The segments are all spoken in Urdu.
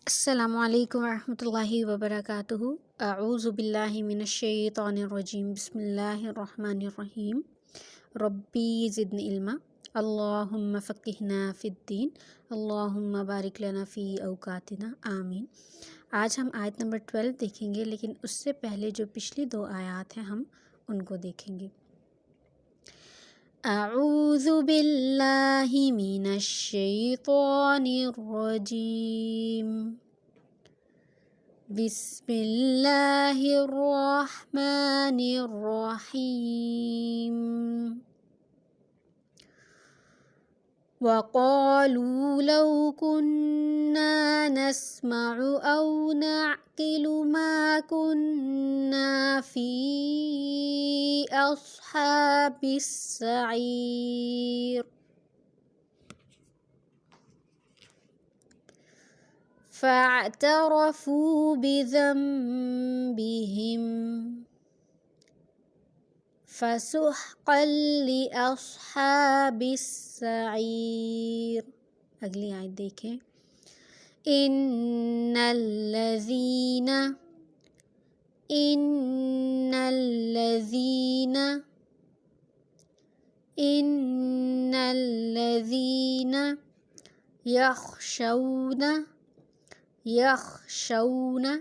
السلام علیکم ورحمۃ اللہ وبرکاتہ۔ اعوذ باللہ من الشیطان الرجیم، بسم اللہ الرحمن الرحیم۔ ربی زدنی علما، اللہم فقہنا فی الدین، اللہم بارک لنا فی اوقاتنا، آمین۔ آج ہم آیت نمبر 12 دیکھیں گے، لیکن اس سے پہلے جو پچھلی 2 آیات ہیں ہم ان کو دیکھیں گے۔ اعوذ باللہ من الشیطان الرجیم، بسم اللہ الرحمن الرحیم۔ وقالوا لو كنا نسمع أو نعقل ما كنا في أصحاب السعير، فاعترفوا بذنبهم فسحقا لأصحاب السعير۔ اگلی آیت دیکھیں۔ ان الذین یخشون، یہ شونا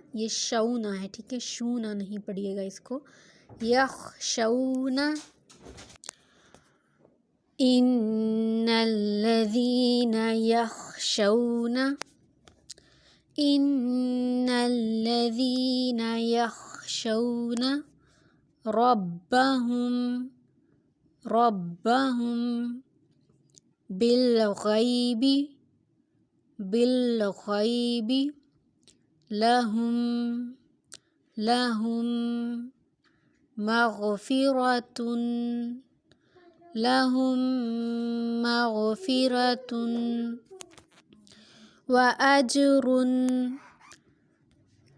ہے، ٹھیک ہے، شونا نہیں پڑھیے گا اس کو، یخشون، ان الذین یخشون، ان الذین یخشون ربهم بالغیب لهم مغفرة وأجر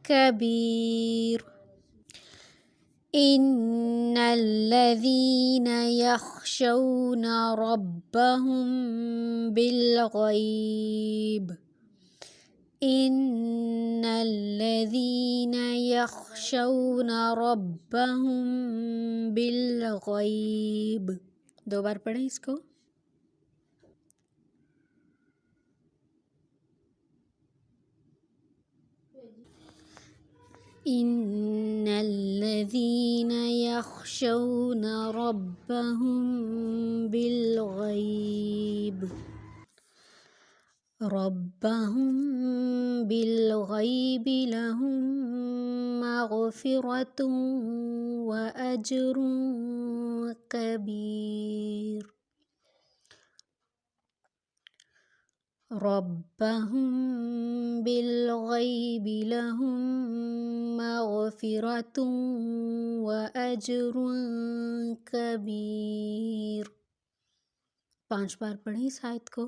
كبير۔ ان الذين يخشون ربهم بالغيب، ان الذين يخشون ربهم بالغيب، 2 بار پڑھیں اس کو۔ ان الذين يخشون ربهم بالغيب لهم مغفرة وأجر كبير۔ ربهم بالغیب لهم مغفرة وأجر كبير۔ 5 بار پڑھیں اس آیت کو۔